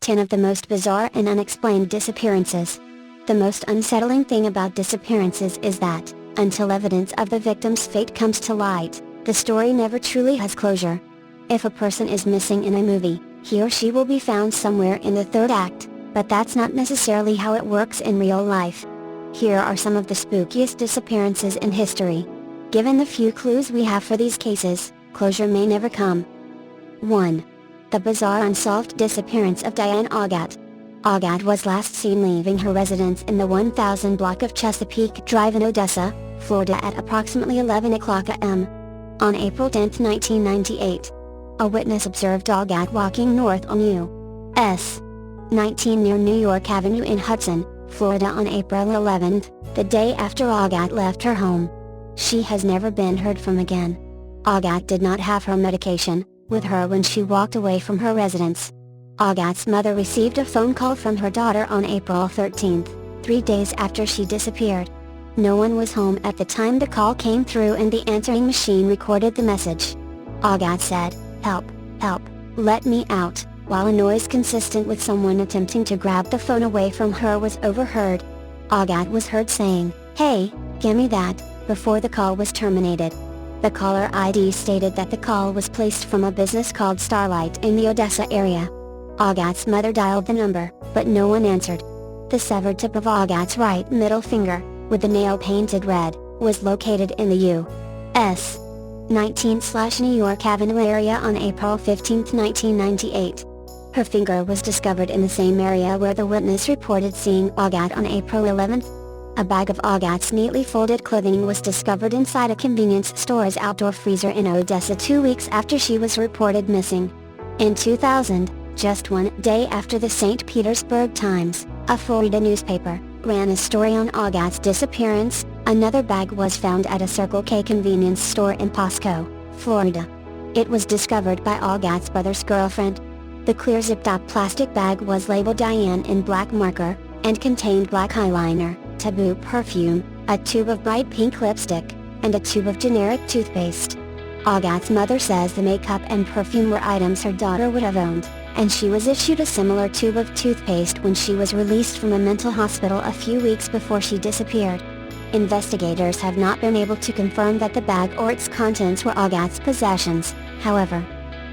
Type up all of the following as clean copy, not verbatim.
10 of the most bizarre and unexplained disappearances. The most unsettling thing about disappearances is that, until evidence of the victim's fate comes to light, the story never truly has closure. If a person is missing in a movie, he or she will be found somewhere in the third act, but that's not necessarily how it works in real life. Here are some of the spookiest disappearances in history. Given the few clues we have for these cases, closure may never come. 1. The bizarre unsolved disappearance of Diane Agathe. Agathe was last seen leaving her residence in the 1000 block of Chesapeake Drive in Odessa, Florida at approximately 11 o'clock a.m. on April 10, 1998. A witness observed Agathe walking north on U.S. 19 near New York Avenue in Hudson, Florida on April 11, the day after Agathe left her home. She has never been heard from again. Agathe did not have her medication with her when she walked away from her residence. Agathe's mother received a phone call from her daughter on April 13, 3 days after she disappeared. No one was home at the time the call came through and the answering machine recorded the message. Agathe said, "Help, help, let me out," while a noise consistent with someone attempting to grab the phone away from her was overheard. Agathe was heard saying, "Hey, gimme that," before the call was terminated. The caller ID stated that the call was placed from a business called Starlight in the Odessa area. Agathe's mother dialed the number, but no one answered. The severed tip of Agathe's right middle finger, with the nail painted red, was located in the U.S. 19/New York Avenue area on April 15, 1998. Her finger was discovered in the same area where the witness reported seeing Agathe on April 11. A bag of Agathe's neatly folded clothing was discovered inside a convenience store's outdoor freezer in Odessa 2 weeks after she was reported missing. In 2000, just one day after the St. Petersburg Times, a Florida newspaper, ran a story on Agathe's disappearance, another bag was found at a Circle K convenience store in Pasco, Florida. It was discovered by Agathe's brother's girlfriend. The clear zipped-up plastic bag was labeled Diane in black marker, and contained black eyeliner, taboo perfume, a tube of bright pink lipstick, and a tube of generic toothpaste. Agathe's mother says the makeup and perfume were items her daughter would have owned, and she was issued a similar tube of toothpaste when she was released from a mental hospital a few weeks before she disappeared. Investigators have not been able to confirm that the bag or its contents were Agathe's possessions, however.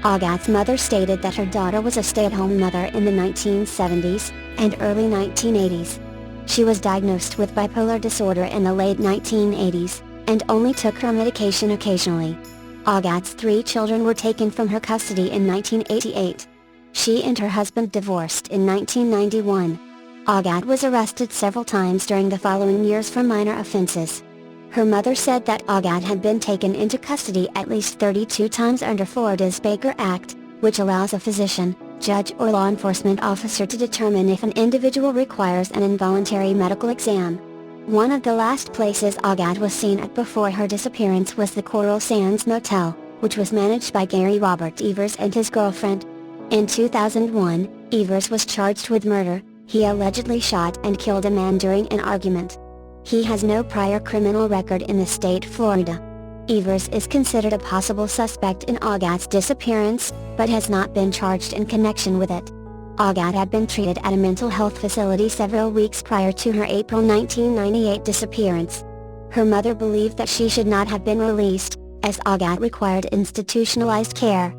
Agathe's mother stated that her daughter was a stay-at-home mother in the 1970s and early 1980s. She was diagnosed with bipolar disorder in the late 1980s, and only took her medication occasionally. Agathe's 3 children were taken from her custody in 1988. She and her husband divorced in 1991. Agathe was arrested several times during the following years for minor offenses. Her mother said that Agathe had been taken into custody at least 32 times under Florida's Baker Act, which allows a physician, judge or law enforcement officer to determine if an individual requires an involuntary medical exam. One of the last places Agathe was seen at before her disappearance was the Coral Sands Motel, which was managed by Gary Robert Evers and his girlfriend. In 2001, Evers was charged with murder. He allegedly shot and killed a man during an argument. He has no prior criminal record in the state Florida. Evers is considered a possible suspect in Agathe's disappearance, but has not been charged in connection with it. Agathe had been treated at a mental health facility several weeks prior to her April 1998 disappearance. Her mother believed that she should not have been released, as Agathe required institutionalized care.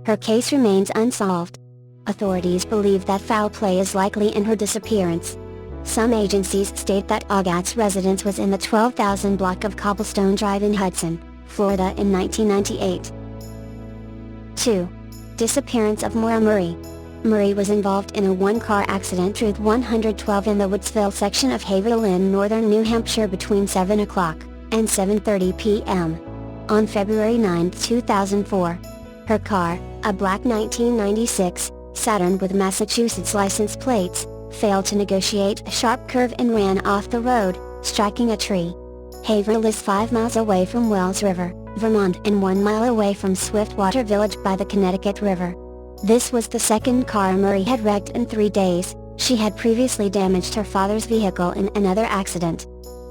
Her case remains unsolved. Authorities believe that foul play is likely in her disappearance. Some agencies state that Agathe's residence was in the 12,000 block of Cobblestone Drive in Hudson, Florida in 1998. 2. Disappearance of Mora Murray. Murray was involved in a one-car accident Route 112 in the Woodsville section of Haverhill in northern New Hampshire between 7 o'clock and 7:30 p.m. on February 9, 2004. Her car, a black 1996 Saturn with Massachusetts license plates, failed to negotiate a sharp curve and ran off the road, striking a tree. Haverhill is 5 miles away from Wells River, Vermont and 1 mile away from Swiftwater Village by the Connecticut River. This was the second car Murray had wrecked in 3 days. She had previously damaged her father's vehicle in another accident.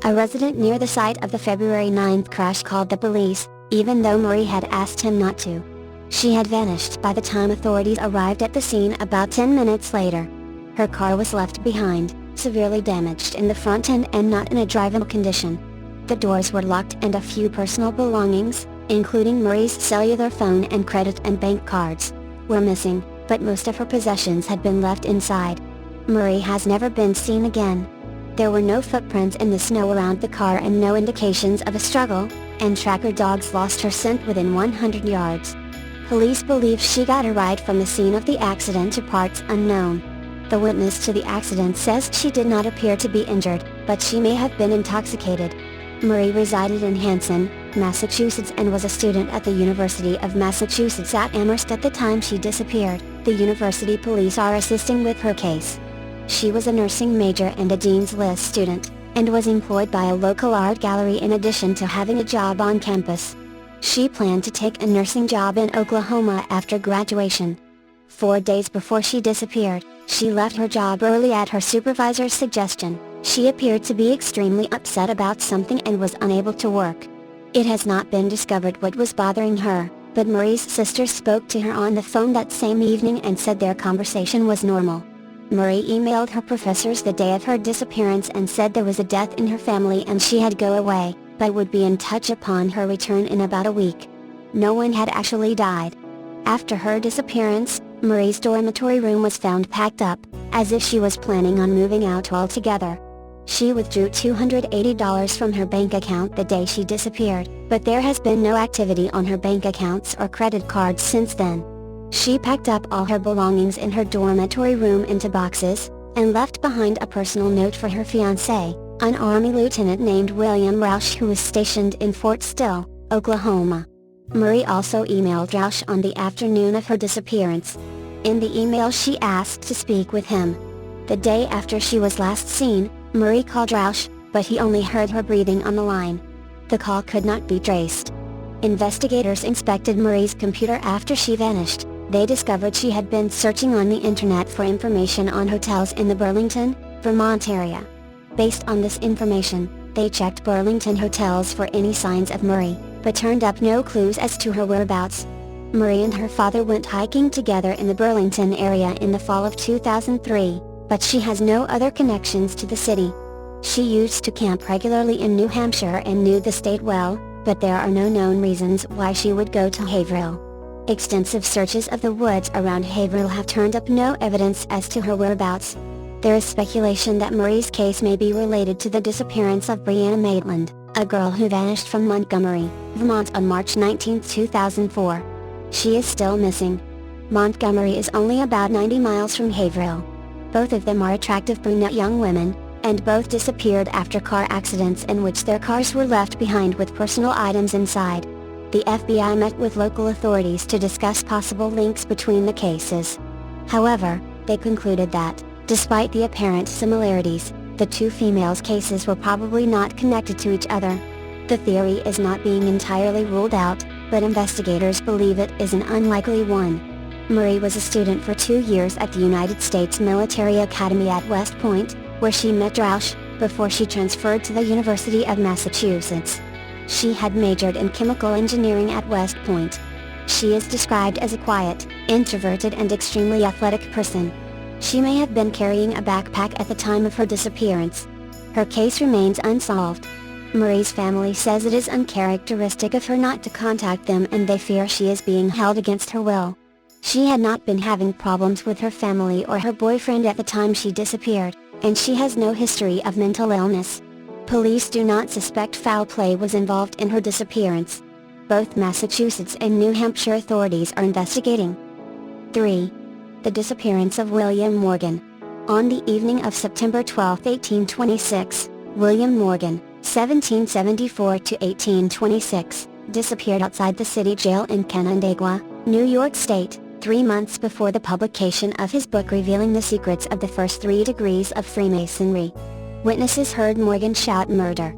A resident near the site of the February 9 crash called the police, even though Murray had asked him not to. She had vanished by the time authorities arrived at the scene about 10 minutes later. Her car was left behind, severely damaged in the front end and not in a drivable condition. The doors were locked and a few personal belongings, including Murray's cellular phone and credit and bank cards, were missing, but most of her possessions had been left inside. Murray has never been seen again. There were no footprints in the snow around the car and no indications of a struggle, and tracker dogs lost her scent within 100 yards. Police believe she got a ride from the scene of the accident to parts unknown. The witness to the accident says she did not appear to be injured, but she may have been intoxicated. Murray resided in Hanson, Massachusetts and was a student at the University of Massachusetts at Amherst at the time she disappeared. The university police are assisting with her case. She was a nursing major and a Dean's List student, and was employed by a local art gallery in addition to having a job on campus. She planned to take a nursing job in Oklahoma after graduation. 4 days before she disappeared, she left her job early at her supervisor's suggestion. She appeared to be extremely upset about something and was unable to work. It has not been discovered what was bothering her, but Murray's sister spoke to her on the phone that same evening and said their conversation was normal. Murray emailed her professors the day of her disappearance and said there was a death in her family and she had to go away, but would be in touch upon her return in about a week. No one had actually died. After her disappearance, Murray's dormitory room was found packed up, as if she was planning on moving out altogether. She withdrew $280 from her bank account the day she disappeared, but there has been no activity on her bank accounts or credit cards since then. She packed up all her belongings in her dormitory room into boxes, and left behind a personal note for her fiancé, an Army lieutenant named William Rausch who was stationed in Fort Still, Oklahoma. Murray also emailed Rausch on the afternoon of her disappearance. In the email she asked to speak with him. The day after she was last seen, Murray called Rausch, but he only heard her breathing on the line. The call could not be traced. Investigators inspected Murray's computer after she vanished. They discovered she had been searching on the internet for information on hotels in the Burlington, Vermont area. Based on this information, they checked Burlington hotels for any signs of Murray, but turned up no clues as to her whereabouts. Murray and her father went hiking together in the Burlington area in the fall of 2003, but she has no other connections to the city. She used to camp regularly in New Hampshire and knew the state well, but there are no known reasons why she would go to Haverhill. Extensive searches of the woods around Haverhill have turned up no evidence as to her whereabouts. There is speculation that Murray's case may be related to the disappearance of Brianna Maitland, a girl who vanished from Montgomery, Vermont on March 19, 2004. She is still missing. Montgomery is only about 90 miles from Haverhill. Both of them are attractive brunette young women, and both disappeared after car accidents in which their cars were left behind with personal items inside. The FBI met with local authorities to discuss possible links between the cases. However, they concluded that, despite the apparent similarities, the two females' cases were probably not connected to each other. The theory is not being entirely ruled out, but investigators believe it is an unlikely one. Murray was a student for 2 years at the United States Military Academy at West Point, where she met Rausch, before she transferred to the University of Massachusetts. She had majored in chemical engineering at West Point. She is described as a quiet, introverted and extremely athletic person. She may have been carrying a backpack at the time of her disappearance. Her case remains unsolved. Murray's family says it is uncharacteristic of her not to contact them and they fear she is being held against her will. She had not been having problems with her family or her boyfriend at the time she disappeared, and she has no history of mental illness. Police do not suspect foul play was involved in her disappearance. Both Massachusetts and New Hampshire authorities are investigating. 3. The disappearance of William Morgan. On the evening of September 12, 1826, William Morgan, 1774 to 1826, disappeared outside the city jail in Canandaigua, New York State, 3 months before the publication of his book revealing the secrets of the first 3 degrees of Freemasonry. Witnesses heard Morgan shout murder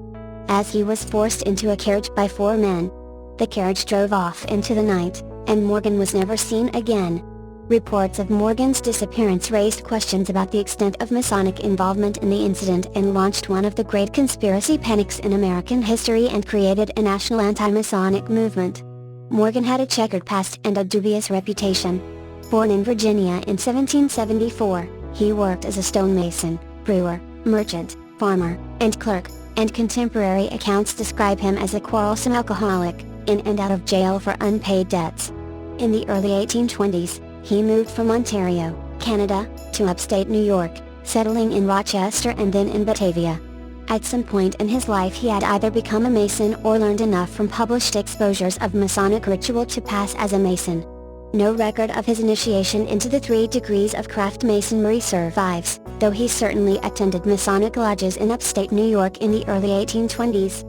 as he was forced into a carriage by 4 men. The carriage drove off into the night, and Morgan was never seen again. Reports of Morgan's disappearance raised questions about the extent of Masonic involvement in the incident and launched one of the great conspiracy panics in American history and created a national anti-Masonic movement. Morgan had a checkered past and a dubious reputation. Born in Virginia in 1774, He worked as a stonemason, brewer, merchant, farmer, and clerk, and contemporary accounts describe him as a quarrelsome alcoholic, in and out of jail for unpaid debts. In the early 1820s, he moved from Ontario, Canada, to upstate New York, settling in Rochester and then in Batavia. At some point in his life he had either become a Mason or learned enough from published exposures of Masonic ritual to pass as a Mason. No record of his initiation into the 3 degrees of craft Masonry survives, though he certainly attended Masonic lodges in upstate New York in the early 1820s.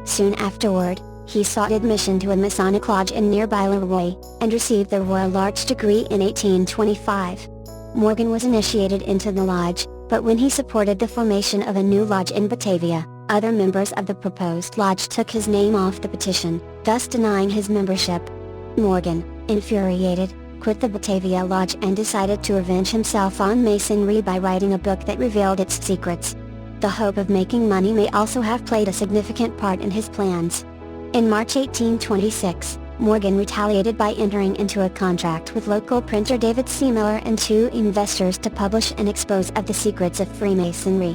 Soon afterward, he sought admission to a Masonic lodge in nearby Leroy, and received the Royal Arch degree in 1825. Morgan was initiated into the lodge, but when he supported the formation of a new lodge in Batavia, other members of the proposed lodge took his name off the petition, thus denying his membership. Morgan, infuriated, quit the Batavia Lodge and decided to avenge himself on Masonry by writing a book that revealed its secrets. The hope of making money may also have played a significant part in his plans. In March 1826, Morgan retaliated by entering into a contract with local printer David C. Miller and 2 investors to publish and expose of the secrets of Freemasonry.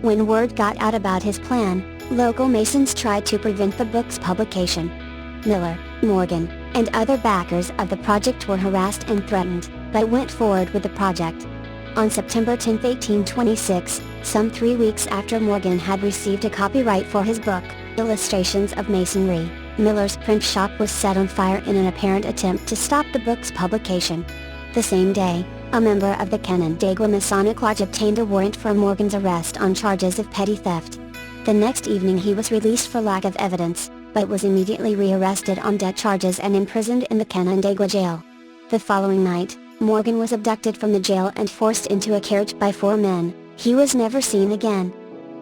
When word got out about his plan, local Masons tried to prevent the book's publication. Miller, Morgan, and other backers of the project were harassed and threatened, but went forward with the project. On September 10, 1826, some 3 weeks after Morgan had received a copyright for his book, Illustrations of Masonry, Miller's print shop was set on fire in an apparent attempt to stop the book's publication. The same day, a member of the Canandaigua Masonic Lodge obtained a warrant for Morgan's arrest on charges of petty theft. The next evening he was released for lack of evidence, but was immediately rearrested on debt charges and imprisoned in the Canandaigua jail. The following night, Morgan was abducted from the jail and forced into a carriage by 4 men. He was never seen again.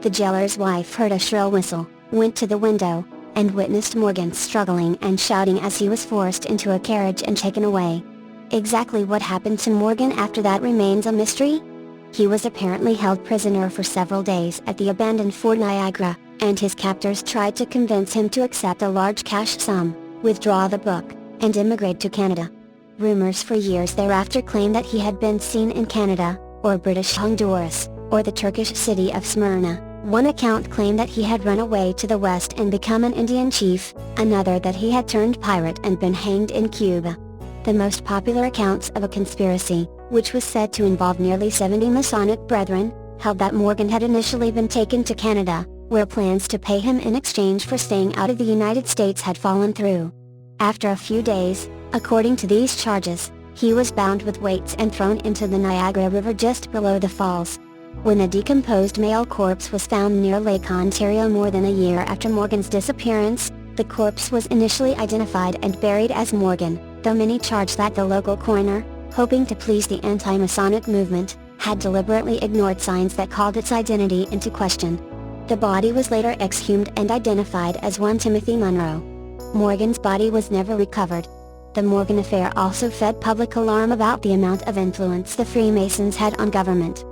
The jailer's wife heard a shrill whistle, went to the window, and witnessed Morgan struggling and shouting as he was forced into a carriage and taken away. Exactly what happened to Morgan after that remains a mystery. He was apparently held prisoner for several days at the abandoned Fort Niagara, and his captors tried to convince him to accept a large cash sum, withdraw the book, and immigrate to Canada. Rumors for years thereafter claimed that he had been seen in Canada, or British Honduras, or the Turkish city of Smyrna. One account claimed that he had run away to the west and become an Indian chief, another that he had turned pirate and been hanged in Cuba. The most popular accounts of a conspiracy, which was said to involve nearly 70 Masonic brethren, held that Morgan had initially been taken to Canada, where plans to pay him in exchange for staying out of the United States had fallen through. After a few days, according to these charges, he was bound with weights and thrown into the Niagara River just below the falls. When a decomposed male corpse was found near Lake Ontario more than a year after Morgan's disappearance, the corpse was initially identified and buried as Morgan, though many charged that the local coroner, hoping to please the anti-Masonic movement, had deliberately ignored signs that called its identity into question. The body was later exhumed and identified as one Timothy Monroe. Morgan's body was never recovered. The Morgan affair also fed public alarm about the amount of influence the Freemasons had on government.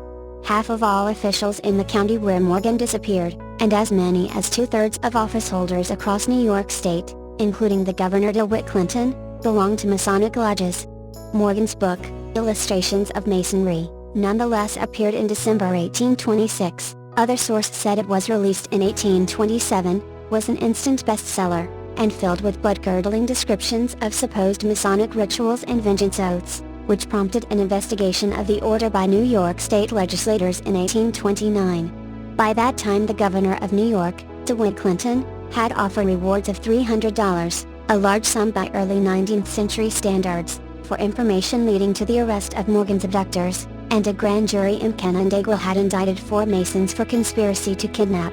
Half of all officials in the county where Morgan disappeared, and as many as 2/3 of office holders across New York State, including the Governor DeWitt Clinton, belonged to Masonic lodges. Morgan's book, Illustrations of Masonry, nonetheless appeared in December 1826. Other sources said it was released in 1827, was an instant bestseller, and filled with blood-curdling descriptions of supposed Masonic rituals and vengeance oaths, which prompted an investigation of the order by New York state legislators in 1829. By that time the governor of New York, DeWitt Clinton, had offered rewards of $300, a large sum by early 19th century standards, for information leading to the arrest of Morgan's abductors, and a grand jury in Canandaigua had indicted 4 Masons for conspiracy to kidnap.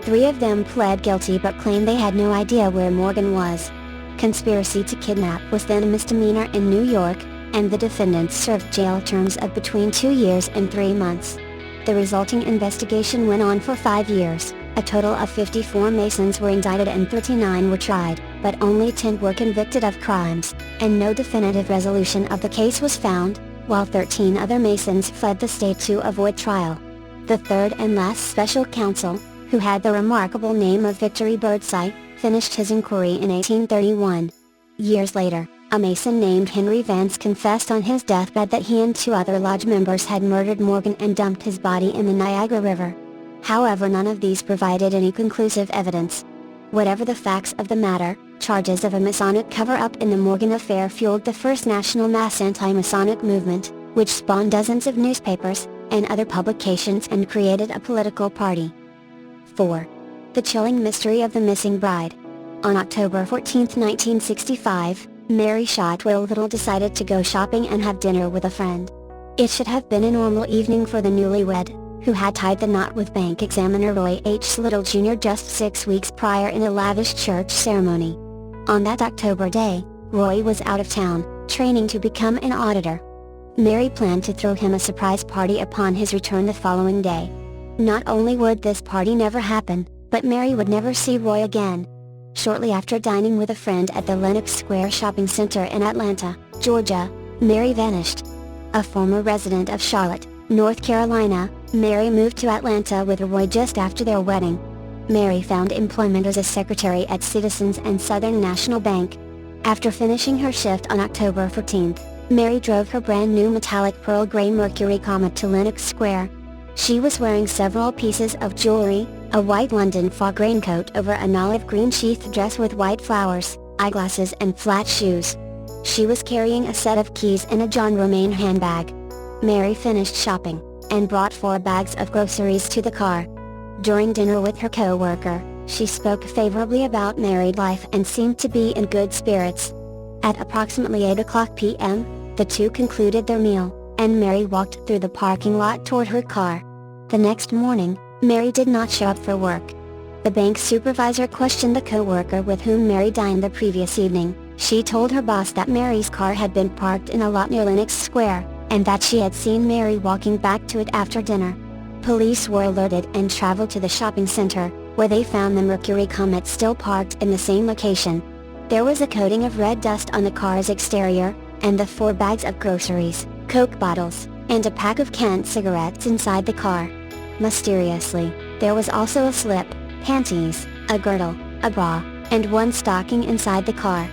3 of them pled guilty but claimed they had no idea where Morgan was. Conspiracy to kidnap was then a misdemeanor in New York, and the defendants served jail terms of between 2 years and 3 months. The resulting investigation went on for 5 years. A total of 54 Masons were indicted and 39 were tried, but only 10 were convicted of crimes, and no definitive resolution of the case was found, while 13 other Masons fled the state to avoid trial. The third and last special counsel, who had the remarkable name of Victory Birdseye, finished his inquiry in 1831. Years later, A Mason named Henry Vance confessed on his deathbed that he and 2 other lodge members had murdered Morgan and dumped his body in the Niagara River. However, none of these provided any conclusive evidence. Whatever the facts of the matter, charges of a Masonic cover-up in the Morgan affair fueled the first national mass anti-Masonic movement, which spawned dozens of newspapers and other publications and created a political party. 4. The chilling mystery of the missing bride. On October 14, 1965, Mary Shotwell Little decided to go shopping and have dinner with a friend. It should have been a normal evening for the newlywed, who had tied the knot with bank examiner Roy H. Little Jr. just 6 weeks prior in a lavish church ceremony. On that October day, Roy was out of town, training to become an auditor. Mary planned to throw him a surprise party upon his return the following day. Not only would this party never happen, but Mary would never see Roy again. Shortly after dining with a friend at the Lenox Square Shopping Center in Atlanta, Georgia, Mary vanished. A former resident of Charlotte, North Carolina, Mary moved to Atlanta with Roy just after their wedding. Mary found employment as a secretary at Citizens and Southern National Bank. After finishing her shift on October 14, Mary drove her brand new metallic pearl gray Mercury Comet to Lenox Square. She was wearing several pieces of jewelry, a white London fog raincoat over an olive green sheath dress with white flowers, eyeglasses and flat shoes. She was carrying a set of keys and a John Romaine handbag. Mary finished shopping, and brought 4 bags of groceries to the car. During dinner with her co-worker, she spoke favorably about married life and seemed to be in good spirits. At approximately 8:00 p.m., the two concluded their meal, and Mary walked through the parking lot toward her car. The next morning, Mary did not show up for work. The bank supervisor questioned the co-worker with whom Mary dined the previous evening. She told her boss that Mary's car had been parked in a lot near Lenox Square, and that she had seen Mary walking back to it after dinner. Police were alerted and traveled to the shopping center, where they found the Mercury Comet still parked in the same location. There was a coating of red dust on the car's exterior, and the 4 bags of groceries, Coke bottles, and a pack of canned cigarettes inside the car. Mysteriously, there was also a slip, panties, a girdle, a bra, and 1 stocking inside the car.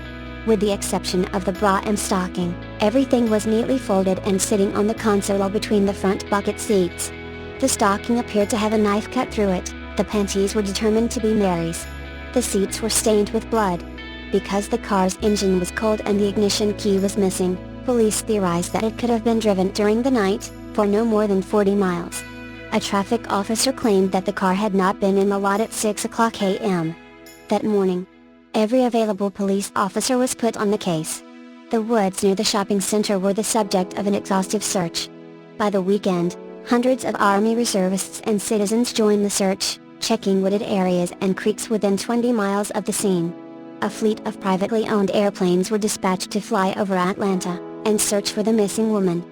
With the exception of the bra and stocking, everything was neatly folded and sitting on the console between the front bucket seats. The stocking appeared to have a knife cut through it. The panties were determined to be Mary's. The seats were stained with blood. Because the car's engine was cold and the ignition key was missing, police theorized that it could have been driven during the night, for no more than 40 miles. A traffic officer claimed that the car had not been in the lot at 6:00 a.m. that morning. Every available police officer was put on the case. The woods near the shopping center were the subject of an exhaustive search. By the weekend, hundreds of Army reservists and citizens joined the search, checking wooded areas and creeks within 20 miles of the scene. A fleet of privately owned airplanes were dispatched to fly over Atlanta and search for the missing woman.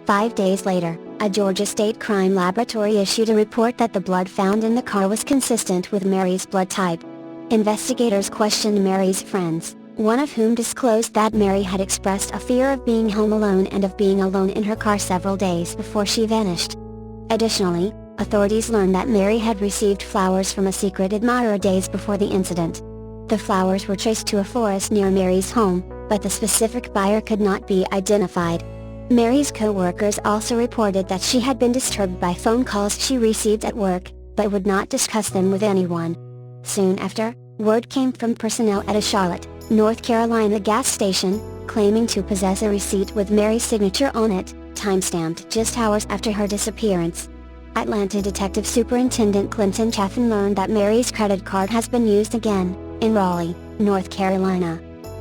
5 days later, a Georgia State Crime Laboratory issued a report that the blood found in the car was consistent with Mary's blood type. Investigators questioned Mary's friends, one of whom disclosed that Mary had expressed a fear of being home alone and of being alone in her car several days before she vanished. Additionally, authorities learned that Mary had received flowers from a secret admirer days before the incident. The flowers were traced to a florist near Mary's home, but the specific buyer could not be identified. Mary's co-workers also reported that she had been disturbed by phone calls she received at work, but would not discuss them with anyone. Soon after, word came from personnel at a Charlotte, North Carolina gas station, claiming to possess a receipt with Mary's signature on it, timestamped just hours after her disappearance. Atlanta Detective Superintendent Clinton Chaffin learned that Mary's credit card has been used again, in Raleigh, North Carolina.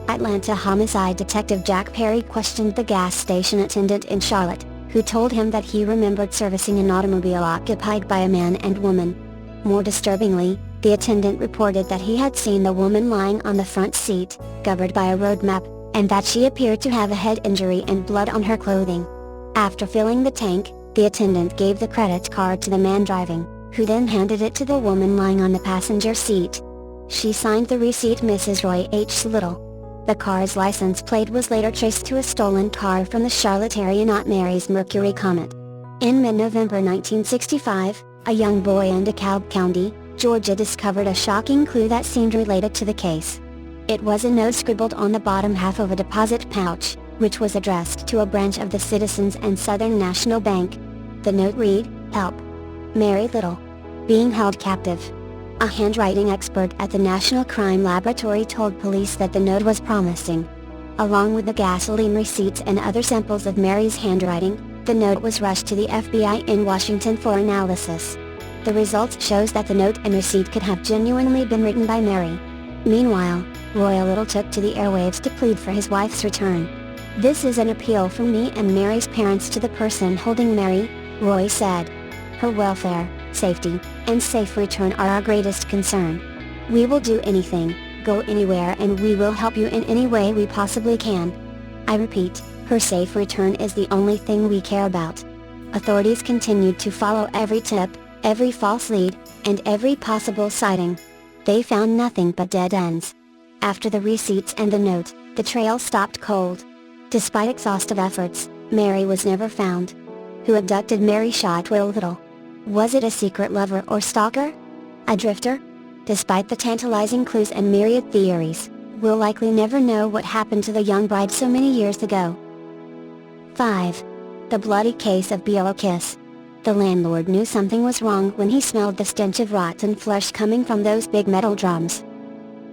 Atlanta Homicide Detective Jack Perry questioned the gas station attendant in Charlotte, who told him that he remembered servicing an automobile occupied by a man and woman. More disturbingly, the attendant reported that he had seen the woman lying on the front seat, covered by a road map, and that she appeared to have a head injury and blood on her clothing. After filling the tank, the attendant gave the credit card to the man driving, who then handed it to the woman lying on the passenger seat. She signed the receipt Mrs. Roy H. Little. The car's license plate was later traced to a stolen car from the Charlotte area, not Mary's Mercury Comet. In mid-November 1965, a young boy in DeKalb County, Georgia discovered a shocking clue that seemed related to the case. It was a note scribbled on the bottom half of a deposit pouch, which was addressed to a branch of the Citizens and Southern National Bank. The note read, "Help. Mary Little. Being held captive." A handwriting expert at the National Crime Laboratory told police that the note was promising. Along with the gasoline receipts and other samples of Mary's handwriting, the note was rushed to the FBI in Washington for analysis. The results shows that the note and receipt could have genuinely been written by Mary. Meanwhile, Roy Little took to the airwaves to plead for his wife's return. "This is an appeal from me and Mary's parents to the person holding Mary," Roy said. "Her welfare, safety, and safe return are our greatest concern. We will do anything, go anywhere, and we will help you in any way we possibly can. I repeat, her safe return is the only thing we care about." Authorities continued to follow every tip, every false lead, and every possible sighting. They found nothing but dead ends. After the receipts and the note, the trail stopped cold. Despite exhaustive efforts, Mary was never found. Who abducted Mary Shotwell Little? Was it a secret lover or stalker? A drifter? Despite the tantalizing clues and myriad theories, we'll likely never know what happened to the young bride so many years ago. 5. The bloody case of Béla Kiss. The landlord knew something was wrong when he smelled the stench of rotten flesh coming from those big metal drums.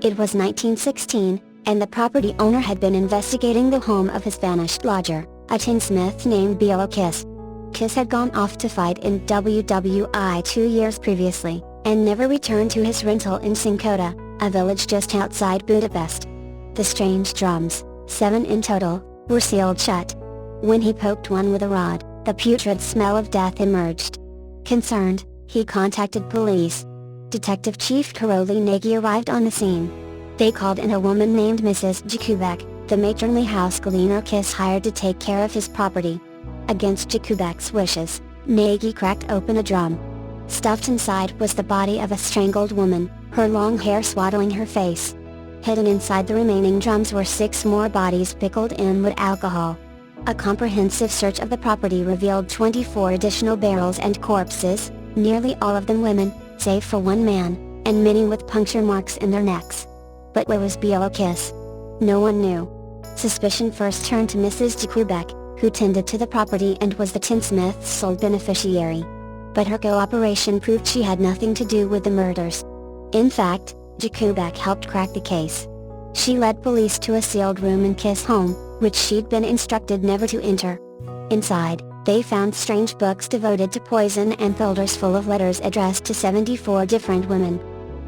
It was 1916, and the property owner had been investigating the home of his vanished lodger, a tinsmith named Béla Kiss. Kiss had gone off to fight in WWI 2 years previously, and never returned to his rental in Sincota, a village just outside Budapest. The strange drums, 7 in total, were sealed shut. When he poked one with a rod, the putrid smell of death emerged. Concerned, he contacted police. Detective Chief Karoli Nagy arrived on the scene. They called in a woman named Mrs. Jakubek, the matronly house cleaner Kiss hired to take care of his property. Against Jakubek's wishes, Nagy cracked open a drum. Stuffed inside was the body of a strangled woman, her long hair swaddling her face. Hidden inside the remaining drums were 6 more bodies pickled in wood alcohol. A comprehensive search of the property revealed 24 additional barrels and corpses, nearly all of them women, save for one man, and many with puncture marks in their necks. But where was Béla Kiss? No one knew. Suspicion first turned to Mrs. Jakubek, who tended to the property and was the tinsmith's sole beneficiary. But her cooperation proved she had nothing to do with the murders. In fact, Jakubek helped crack the case. She led police to a sealed room in Kiss' home, which she'd been instructed never to enter. Inside, they found strange books devoted to poison and folders full of letters addressed to 74 different women.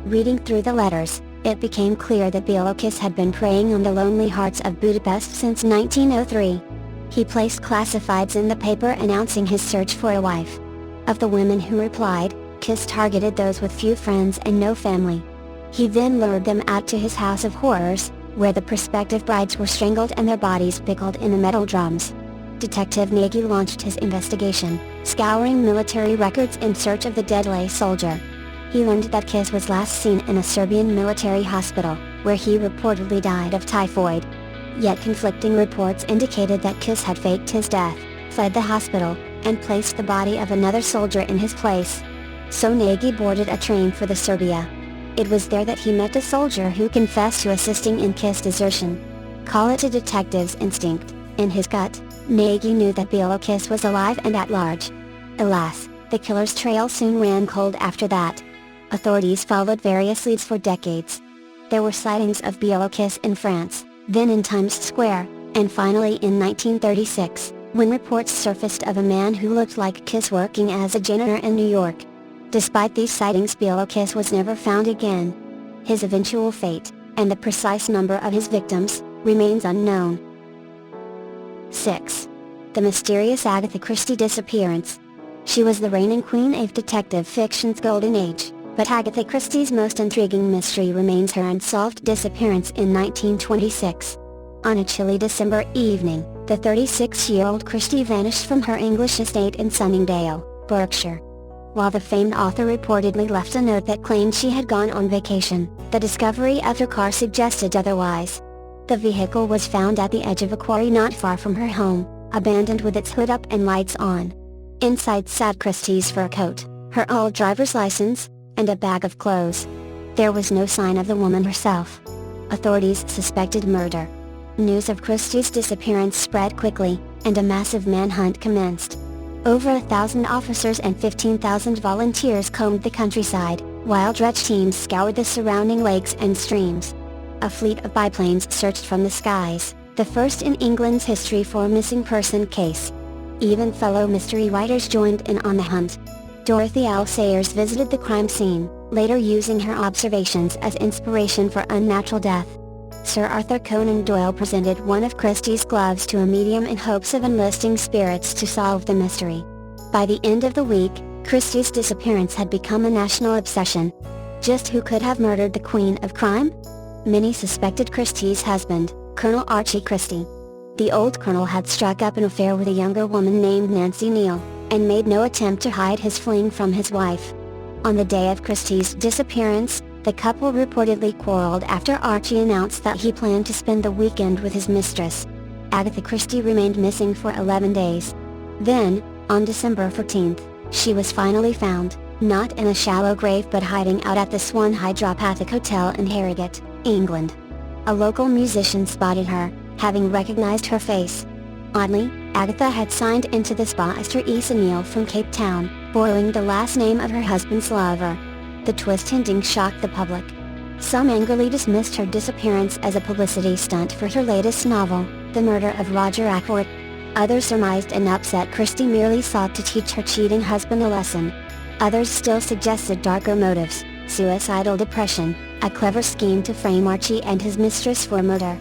Reading through the letters, it became clear that Béla Kiss had been preying on the lonely hearts of Budapest since 1903. He placed classifieds in the paper announcing his search for a wife. Of the women who replied, Kiss targeted those with few friends and no family. He then lured them out to his house of horrors, where the prospective brides were strangled and their bodies pickled in the metal drums. Detective Nagy launched his investigation, scouring military records in search of the deadly soldier. He learned that Kiss was last seen in a Serbian military hospital, where he reportedly died of typhoid. Yet conflicting reports indicated that Kiss had faked his death, fled the hospital, and placed the body of another soldier in his place. So Nagy boarded a train for the Serbia. It was there that he met a soldier who confessed to assisting in Kiss' desertion. Call it a detective's instinct. In his gut, Nagy knew that Béla Kiss was alive and at large. Alas, the killer's trail soon ran cold after that. Authorities followed various leads for decades. There were sightings of Béla Kiss in France, then in Times Square, and finally in 1936, when reports surfaced of a man who looked like Kiss working as a janitor in New York. Despite these sightings, Béla Kiss was never found again. His eventual fate, and the precise number of his victims, remains unknown. 6. The mysterious Agatha Christie disappearance. She was the reigning queen of detective fiction's golden age, but Agatha Christie's most intriguing mystery remains her unsolved disappearance in 1926. On a chilly December evening, the 36-year-old Christie vanished from her English estate in Sunningdale, Berkshire. While the famed author reportedly left a note that claimed she had gone on vacation, the discovery of her car suggested otherwise. The vehicle was found at the edge of a quarry not far from her home, abandoned with its hood up and lights on. Inside sat Christie's fur coat, her old driver's license, and a bag of clothes. There was no sign of the woman herself. Authorities suspected murder. News of Christie's disappearance spread quickly, and a massive manhunt commenced. Over 1,000 officers and 15,000 volunteers combed the countryside, while dredge teams scoured the surrounding lakes and streams. A fleet of biplanes searched from the skies, the first in England's history for a missing person case. Even fellow mystery writers joined in on the hunt. Dorothy L. Sayers visited the crime scene, later using her observations as inspiration for Unnatural Death. Sir Arthur Conan Doyle presented one of Christie's gloves to a medium in hopes of enlisting spirits to solve the mystery. By the end of the week, Christie's disappearance had become a national obsession. Just who could have murdered the queen of crime? Many suspected Christie's husband, Colonel Archie Christie. The old colonel had struck up an affair with a younger woman named Nancy Neal, and made no attempt to hide his fling from his wife. On the day of Christie's disappearance, the couple reportedly quarreled after Archie announced that he planned to spend the weekend with his mistress. Agatha Christie remained missing for 11 days. Then, on December 14th, she was finally found, not in a shallow grave but hiding out at the Swan Hydropathic Hotel in Harrogate, England. A local musician spotted her, having recognized her face. Oddly, Agatha had signed into the spa as Teresa Neal from Cape Town, borrowing the last name of her husband's lover. The twist ending shocked the public. Some angrily dismissed her disappearance as a publicity stunt for her latest novel, The Murder of Roger Ackroyd. Others surmised and upset Christie merely sought to teach her cheating husband a lesson. Others still suggested darker motives, suicidal depression, a clever scheme to frame Archie and his mistress for murder.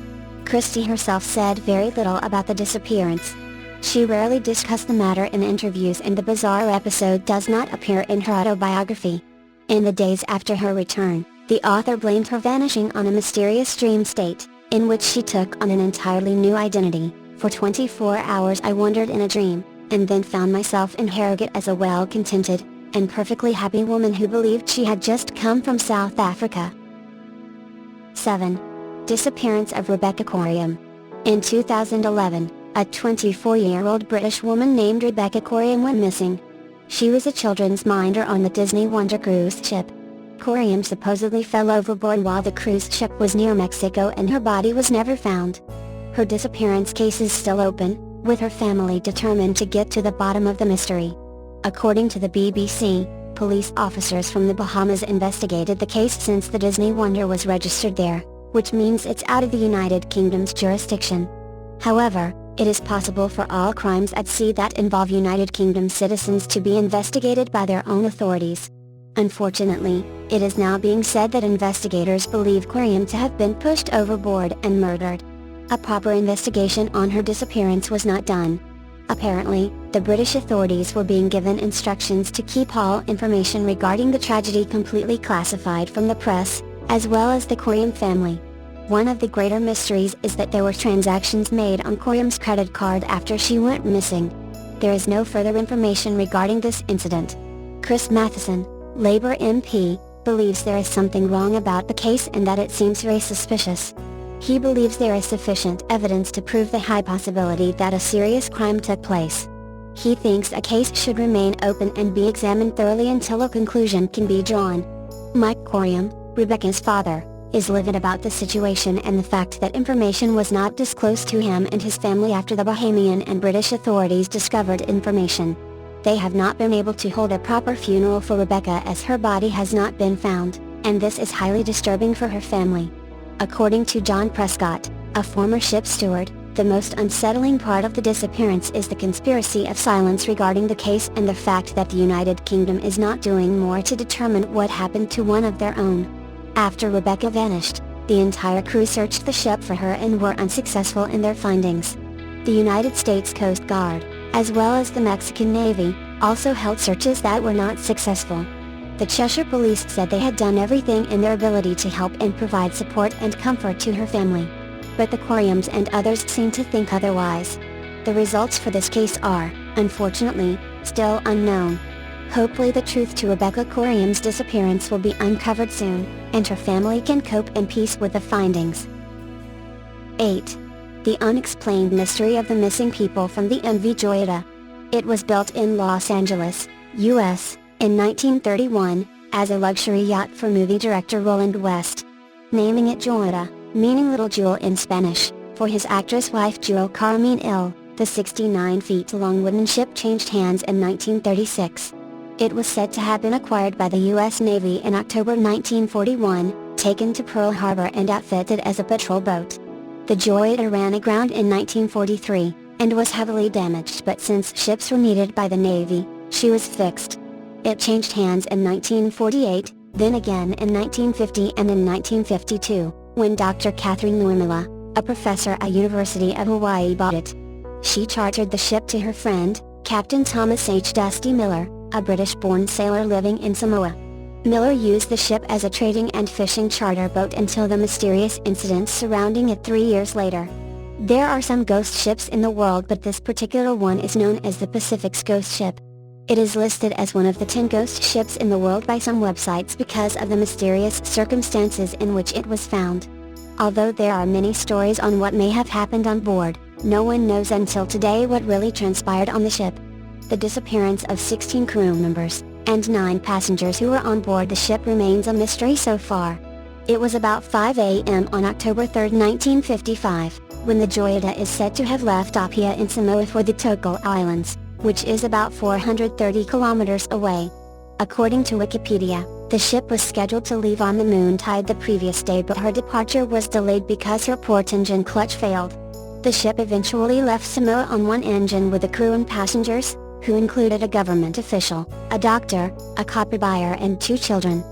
Christie herself said very little about the disappearance. She rarely discussed the matter in interviews, and the bizarre episode does not appear in her autobiography. In the days after her return, the author blamed her vanishing on a mysterious dream state, in which she took on an entirely new identity. For 24 hours I wandered in a dream, and then found myself in Harrogate as a well-contented, and perfectly happy woman who believed she had just come from South Africa. 7. Disappearance of Rebecca Corium. In 2011, a 24-year-old British woman named Rebecca Corium went missing. She was a children's minder on the Disney Wonder cruise ship. Corium supposedly fell overboard while the cruise ship was near Mexico, and her body was never found. Her disappearance case is still open, with her family determined to get to the bottom of the mystery. According to the BBC, police officers from the Bahamas investigated the case since the Disney Wonder was registered there, which means it's out of the United Kingdom's jurisdiction. However, it is possible for all crimes at sea that involve United Kingdom citizens to be investigated by their own authorities. Unfortunately, it is now being said that investigators believe Corium to have been pushed overboard and murdered. A proper investigation on her disappearance was not done. Apparently, the British authorities were being given instructions to keep all information regarding the tragedy completely classified from the press, as well as the Corium family. One of the greater mysteries is that there were transactions made on Corium's credit card after she went missing. There is no further information regarding this incident. Chris Matheson, Labour MP, believes there is something wrong about the case and that it seems very suspicious. He believes there is sufficient evidence to prove the high possibility that a serious crime took place. He thinks a case should remain open and be examined thoroughly until a conclusion can be drawn. Mike Corium, Rebecca's father, is livid about the situation and the fact that information was not disclosed to him and his family after the Bahamian and British authorities discovered information. They have not been able to hold a proper funeral for Rebecca as her body has not been found, and this is highly disturbing for her family. According to John Prescott, a former ship steward, the most unsettling part of the disappearance is the conspiracy of silence regarding the case and the fact that the United Kingdom is not doing more to determine what happened to one of their own. After Rebecca vanished, the entire crew searched the ship for her and were unsuccessful in their findings. The United States Coast Guard, as well as the Mexican Navy, also held searches that were not successful. The Cheshire Police said they had done everything in their ability to help and provide support and comfort to her family. But the Coriums and others seem to think otherwise. The results for this case are, unfortunately, still unknown. Hopefully the truth to Rebecca Corium's disappearance will be uncovered soon, and her family can cope in peace with the findings. 8. The unexplained mystery of the missing people from the MV Joyita. It was built in Los Angeles, U.S., in 1931, as a luxury yacht for movie director Roland West. Naming it Joyita, meaning Little Jewel in Spanish, for his actress wife Jewel Carmine Ill. The 69 feet long wooden ship changed hands in 1936. It was said to have been acquired by the U.S. Navy in October 1941, taken to Pearl Harbor and outfitted as a patrol boat. The Joyita ran aground in 1943, and was heavily damaged, but since ships were needed by the Navy, she was fixed. It changed hands in 1948, then again in 1950 and in 1952, when Dr. Catherine Luimila, a professor at University of Hawaii, bought it. She chartered the ship to her friend, Captain Thomas H. Dusty Miller, a British-born sailor living in Samoa. Miller used the ship as a trading and fishing charter boat until the mysterious incidents surrounding it 3 years later. There are some ghost ships in the world, but this particular one is known as the Pacific's Ghost Ship. It is listed as one of the 10 ghost ships in the world by some websites because of the mysterious circumstances in which it was found. Although there are many stories on what may have happened on board, no one knows until today what really transpired on the ship. The disappearance of 16 crew members, and 9 passengers who were on board the ship remains a mystery so far. It was about 5 a.m. on October 3, 1955, when the Joyita is said to have left Apia in Samoa for the Toko Islands, which is about 430 kilometers away. According to Wikipedia, the ship was scheduled to leave on the moon tide the previous day, but her departure was delayed because her port engine clutch failed. The ship eventually left Samoa on one engine with the crew and passengers, who included a government official, a doctor, a copper buyer and 2 children.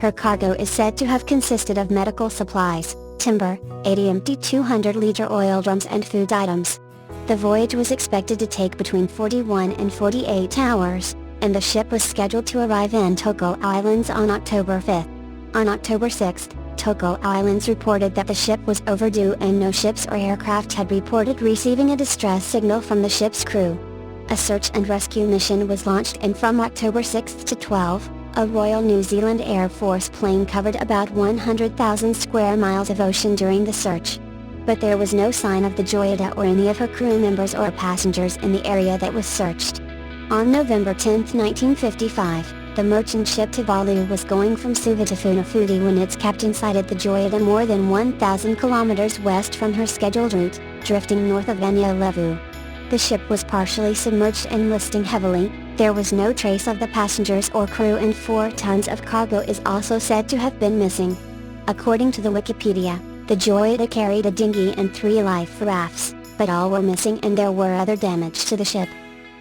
Her cargo is said to have consisted of medical supplies, timber, 80 empty 200-liter oil drums and food items. The voyage was expected to take between 41 and 48 hours, and the ship was scheduled to arrive in Toko Islands on October 5. On October 6, Toko Islands reported that the ship was overdue and no ships or aircraft had reported receiving a distress signal from the ship's crew. A search and rescue mission was launched, and from October 6 to 12, a Royal New Zealand Air Force plane covered about 100,000 square miles of ocean during the search. But there was no sign of the Joyita or any of her crew members or passengers in the area that was searched. On November 10, 1955, the merchant ship Tuvalu was going from Suva to Funafuti when its captain sighted the Joyita more than 1,000 kilometers west from her scheduled route, drifting north of Levu. The ship was partially submerged and listing heavily. There was no trace of the passengers or crew, and 4 tons of cargo is also said to have been missing. According to the Wikipedia, the Joyita carried a dinghy and 3 life rafts, but all were missing and there were other damage to the ship.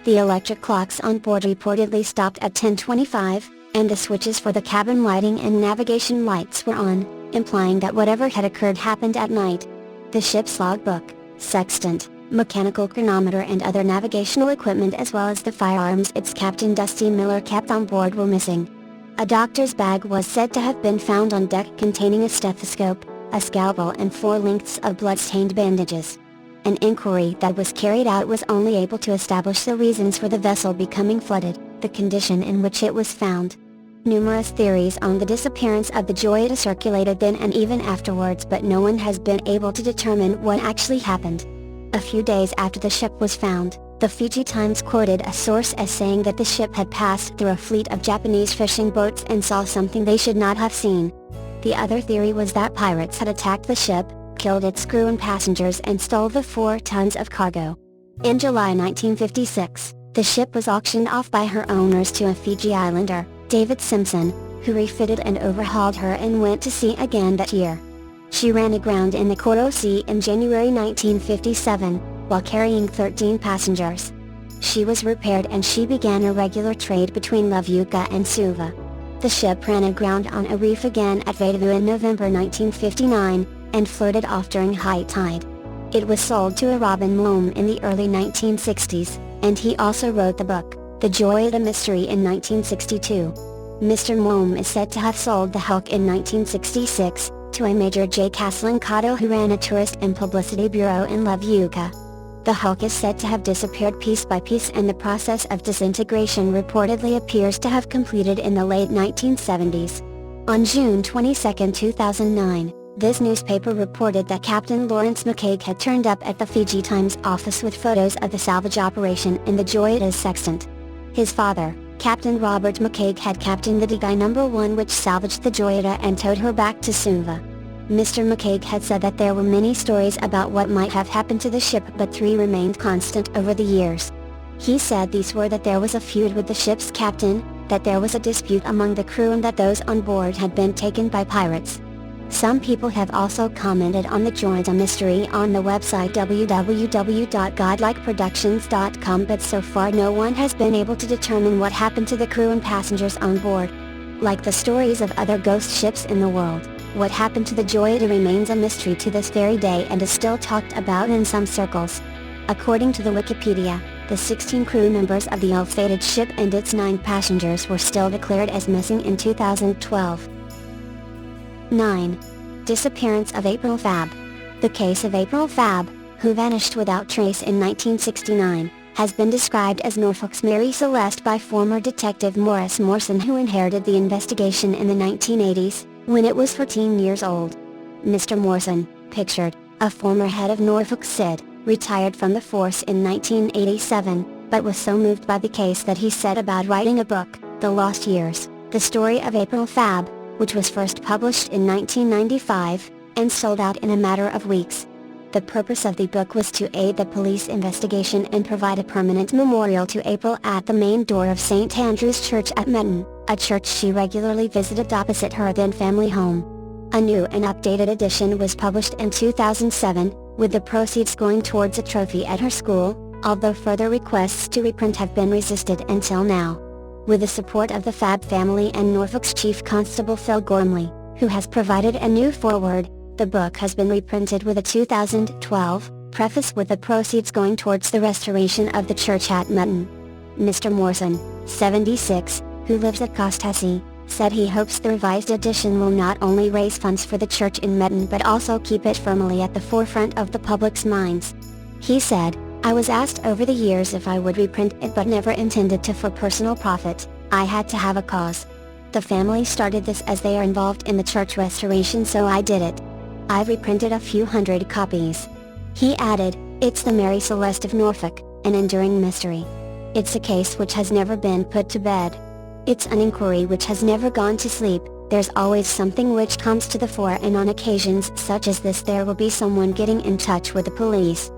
The electric clocks on board reportedly stopped at 10:25, and the switches for the cabin lighting and navigation lights were on, implying that whatever had occurred happened at night. The ship's logbook, sextant, mechanical chronometer and other navigational equipment, as well as the firearms its captain Dusty Miller kept on board, were missing. A doctor's bag was said to have been found on deck containing a stethoscope, a scalpel and 4 lengths of blood-stained bandages. An inquiry that was carried out was only able to establish the reasons for the vessel becoming flooded, the condition in which it was found. Numerous theories on the disappearance of the Joyita circulated then and even afterwards, but no one has been able to determine what actually happened. A few days after the ship was found, the Fiji Times quoted a source as saying that the ship had passed through a fleet of Japanese fishing boats and saw something they should not have seen. The other theory was that pirates had attacked the ship, killed its crew and passengers and stole the 4 tons of cargo. In July 1956, the ship was auctioned off by her owners to a Fiji Islander, David Simpson, who refitted and overhauled her and went to sea again that year. She ran aground in the Koro Sea in January 1957, while carrying 13 passengers. She was repaired and she began a regular trade between Levuka and Suva. The ship ran aground on a reef again at Vaidavu in November 1959, and floated off during high tide. It was sold to a Robin Moom in the early 1960s, and he also wrote the book, The Joyita Mystery, in 1962. Mr. Moom is said to have sold the Hulk in 1966, to a Major J. Caslincado who ran a tourist and publicity bureau in Levuka. The Hulk is said to have disappeared piece by piece, and the process of disintegration reportedly appears to have completed in the late 1970s. On June 22, 2009, this newspaper reported that Captain Lawrence McCaig had turned up at the Fiji Times office with photos of the salvage operation in the Joyita's sextant. His father, Captain Robert McCaig, had captained the Digai No. 1, which salvaged the Joyita and towed her back to Suva. Mr. McCaig had said that there were many stories about what might have happened to the ship, but 3 remained constant over the years. He said these were that there was a feud with the ship's captain, that there was a dispute among the crew, and that those on board had been taken by pirates. Some people have also commented on the Joyita mystery on the website www.godlikeproductions.com, but so far no one has been able to determine what happened to the crew and passengers on board. Like the stories of other ghost ships in the world, what happened to the Joyita remains a mystery to this very day and is still talked about in some circles. According to the Wikipedia, the 16 crew members of the ill-fated ship and its 9 passengers were still declared as missing in 2012. 9. Disappearance of April Fabb. The case of April Fabb, who vanished without trace in 1969, has been described as Norfolk's Mary Celeste by former detective Maurice Morson, who inherited the investigation in the 1980s, when it was 14 years old. Mr. Morson, pictured, a former head of Norfolk SID, retired from the force in 1987, but was so moved by the case that he set about writing a book, The Lost Years, The Story of April Fabb, which was first published in 1995, and sold out in a matter of weeks. The purpose of the book was to aid the police investigation and provide a permanent memorial to April at the main door of St. Andrew's Church at Metton, a church she regularly visited opposite her then family home. A new and updated edition was published in 2007, with the proceeds going towards a trophy at her school, although further requests to reprint have been resisted until now. With the support of the Fabb family and Norfolk's Chief Constable Phil Gormley, who has provided a new foreword, the book has been reprinted with a 2012 preface, with the proceeds going towards the restoration of the church at Metton. Mr. Morson, 76, who lives at Costessey, said he hopes the revised edition will not only raise funds for the church in Metton but also keep it firmly at the forefront of the public's minds. He said, "I was asked over the years if I would reprint it, but never intended to for personal profit. I had to have a cause. The family started this as they are involved in the church restoration, so I did it. I've reprinted a few hundred copies." He added, "It's the Mary Celeste of Norfolk, an enduring mystery. It's a case which has never been put to bed. It's an inquiry which has never gone to sleep. There's always something which comes to the fore, and on occasions such as this there will be someone getting in touch with the police."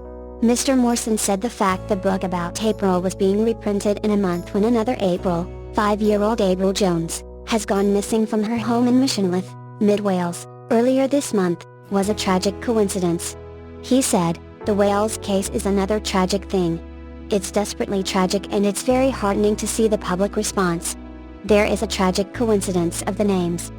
Mr. Morson said the fact the book about April was being reprinted in a month when another April, 5-year-old April Jones, has gone missing from her home in Missionlith, Mid Wales, earlier this month, was a tragic coincidence. He said, "The Wales case is another tragic thing. It's desperately tragic, and it's very heartening to see the public response. There is a tragic coincidence of the names.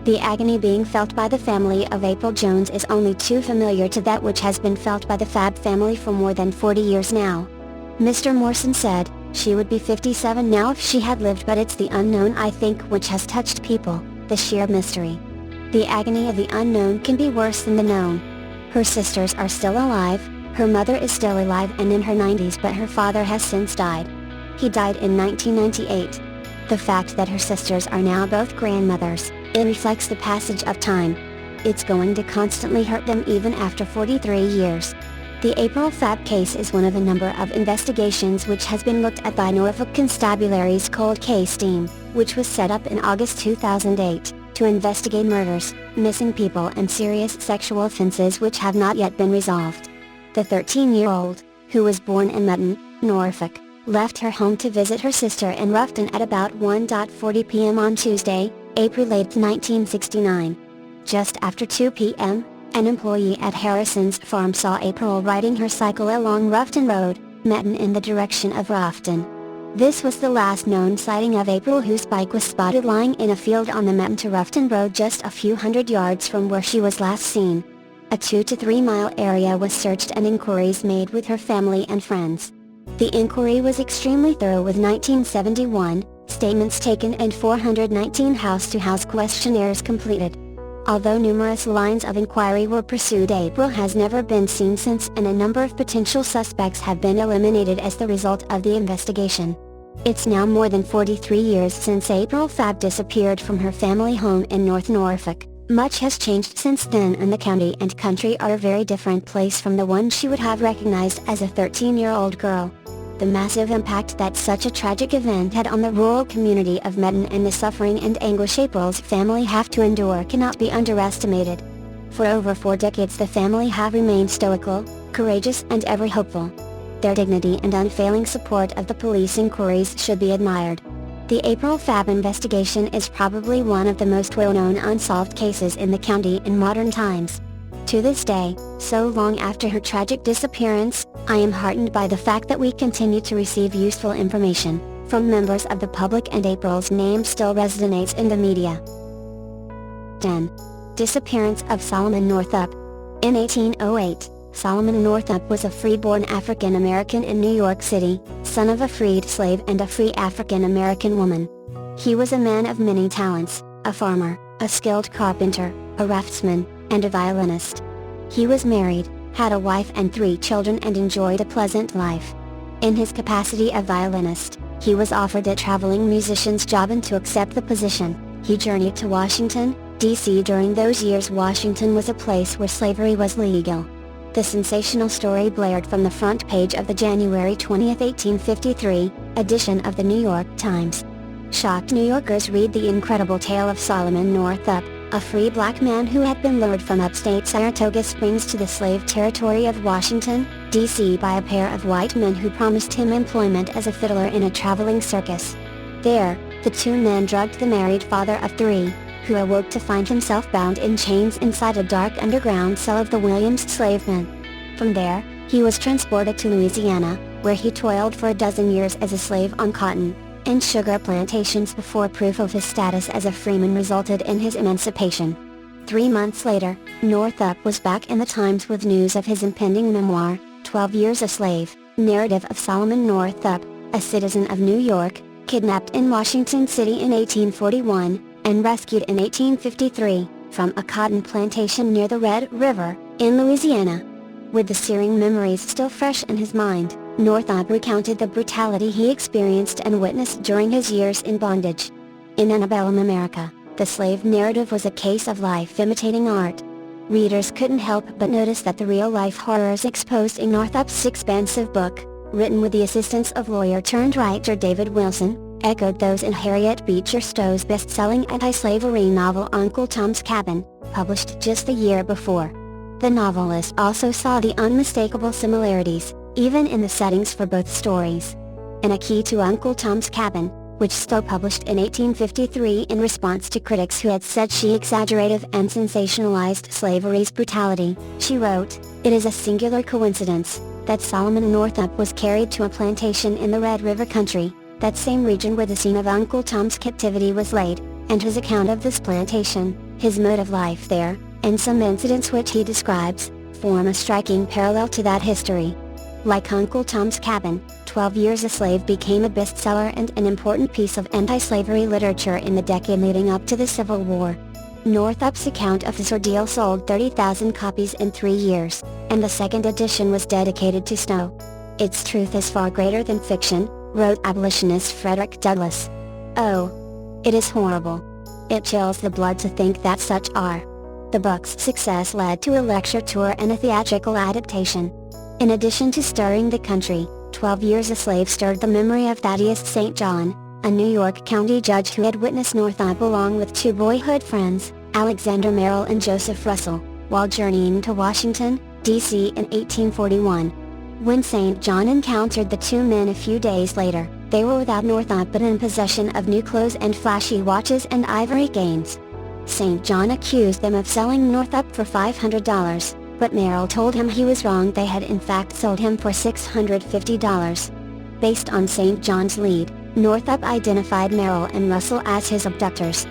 The agony being felt by the family of April Jones is only too familiar to that which has been felt by the Fabb family for more than 40 years now." Mr. Morson said, "She would be 57 now if she had lived, but it's the unknown, I think, which has touched people, the sheer mystery. The agony of the unknown can be worse than the known. Her sisters are still alive, her mother is still alive and in her 90s, but her father has since died. He died in 1998. The fact that her sisters are now both grandmothers, it reflects the passage of time. It's going to constantly hurt them even after 43 years. The April Fabb case is one of a number of investigations which has been looked at by Norfolk Constabulary's Cold Case team, which was set up in August 2008, to investigate murders, missing people and serious sexual offenses which have not yet been resolved. The 13-year-old, who was born in Metton, Norfolk, left her home to visit her sister in Ruffton at about 1:40 p.m. on Tuesday, April 8, 1969. Just after 2 p.m., an employee at Harrison's farm saw April riding her cycle along Ruffton Road, Metton, in the direction of Ruffton. This was the last known sighting of April, whose bike was spotted lying in a field on the Metton to Ruffton Road just a few hundred yards from where she was last seen. A 2 to 3 mile area was searched and inquiries made with her family and friends. The inquiry was extremely thorough, with 1971 statements taken and 419 house-to-house questionnaires completed. Although numerous lines of inquiry were pursued, April has never been seen since, and a number of potential suspects have been eliminated as the result of the investigation. It's now more than 43 years since April Fabb disappeared from her family home in North Norfolk. Much has changed since then, and the county and country are a very different place from the one she would have recognized as a 13-year-old girl. The massive impact that such a tragic event had on the rural community of Metton and the suffering and anguish April's family have to endure cannot be underestimated. For over 4 decades the family have remained stoical, courageous and ever hopeful. Their dignity and unfailing support of the police inquiries should be admired. The April Fabb investigation is probably one of the most well-known unsolved cases in the county in modern times. To this day, so long after her tragic disappearance, I am heartened by the fact that we continue to receive useful information from members of the public, and April's name still resonates in the media. 10. Disappearance of Solomon Northup. In 1808, Solomon Northup was a freeborn African American in New York City, son of a freed slave and a free African American woman. He was a man of many talents, a farmer, a skilled carpenter, a raftsman, and a violinist. He was married, had a wife and 3 children and enjoyed a pleasant life. In his capacity of violinist, he was offered a traveling musician's job, and to accept the position, he journeyed to Washington, D.C. During those years Washington was a place where slavery was legal. The sensational story blared from the front page of the January 20, 1853, edition of the New York Times. Shocked New Yorkers read the incredible tale of Solomon Northup, a free black man who had been lured from upstate Saratoga Springs to the slave territory of Washington, D.C. by a pair of white men who promised him employment as a fiddler in a traveling circus. There, the 2 men drugged the married father of 3, who awoke to find himself bound in chains inside a dark underground cell of the Williams slave pen. From there, he was transported to Louisiana, where he toiled for a dozen years as a slave on cotton and sugar plantations before proof of his status as a freeman resulted in his emancipation. 3 months later, Northup was back in the Times with news of his impending memoir, 12 Years a Slave, narrative of Solomon Northup, a citizen of New York, kidnapped in Washington City in 1841, and rescued in 1853, from a cotton plantation near the Red River, in Louisiana. With the searing memories still fresh in his mind, Northup recounted the brutality he experienced and witnessed during his years in bondage. In antebellum America, the slave narrative was a case of life imitating art. Readers couldn't help but notice that the real-life horrors exposed in Northup's expansive book, written with the assistance of lawyer-turned-writer David Wilson, echoed those in Harriet Beecher Stowe's best-selling anti-slavery novel Uncle Tom's Cabin, published just the year before. The novelist also saw the unmistakable similarities, even in the settings for both stories. In A Key to Uncle Tom's Cabin, which Stowe published in 1853 in response to critics who had said she exaggerated and sensationalized slavery's brutality, she wrote, "It is a singular coincidence that Solomon Northup was carried to a plantation in the Red River country, that same region where the scene of Uncle Tom's captivity was laid, and his account of this plantation, his mode of life there, and some incidents which he describes, form a striking parallel to that history." Like Uncle Tom's Cabin, 12 Years a Slave became a bestseller and an important piece of anti-slavery literature in the decade leading up to the Civil War. Northup's account of this ordeal sold 30,000 copies in 3 years, and the second edition was dedicated to Stowe. "Its truth is far greater than fiction," wrote abolitionist Frederick Douglass. "Oh, it is horrible. It chills the blood to think that such are." The book's success led to a lecture tour and a theatrical adaptation. In addition to stirring the country, 12 Years a Slave stirred the memory of Thaddeus St. John, a New York County judge who had witnessed Northup along with 2 boyhood friends, Alexander Merrill and Joseph Russell, while journeying to Washington, D.C. in 1841. When St. John encountered the 2 men a few days later, they were without Northup but in possession of new clothes and flashy watches and ivory canes. St. John accused them of selling Northup for $500, but Merrill told him he was wrong. They had in fact sold him for $650. Based on St. John's lead, Northup identified Merrill and Russell as his abductors.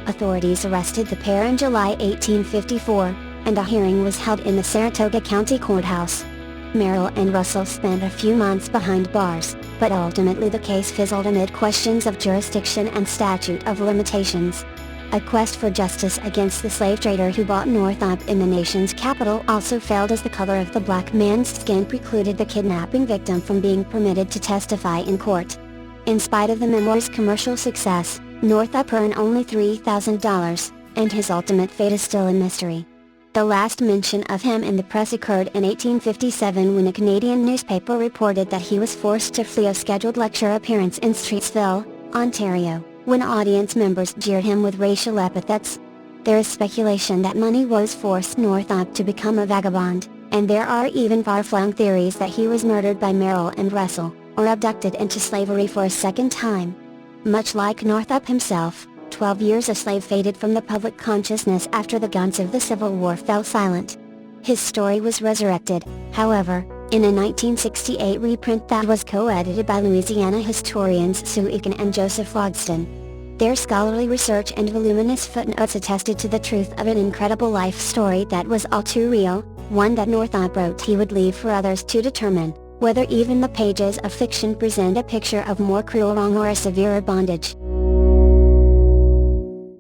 Authorities arrested the pair in July 1854, and a hearing was held in the Saratoga County Courthouse. Merrill and Russell spent a few months behind bars, but ultimately the case fizzled amid questions of jurisdiction and statute of limitations. A quest for justice against the slave trader who bought Northup in the nation's capital also failed, as the color of the black man's skin precluded the kidnapping victim from being permitted to testify in court. In spite of the memoir's commercial success, Northup earned only $3,000, and his ultimate fate is still a mystery. The last mention of him in the press occurred in 1857 when a Canadian newspaper reported that he was forced to flee a scheduled lecture appearance in Streetsville, Ontario, when audience members jeered him with racial epithets. There is speculation that money woes forced Northup to become a vagabond, and there are even far-flung theories that he was murdered by Merrill and Russell, or abducted into slavery for a second time. Much like Northup himself, 12 years a slave faded from the public consciousness after the guns of the Civil War fell silent. His story was resurrected, however, in a 1968 reprint that was co-edited by Louisiana historians Sue Eakin and Joseph Logston. Their scholarly research and voluminous footnotes attested to the truth of an incredible life story that was all too real, one that Northup wrote he would leave for others to determine whether even the pages of fiction present a picture of more cruel wrong or a severer bondage.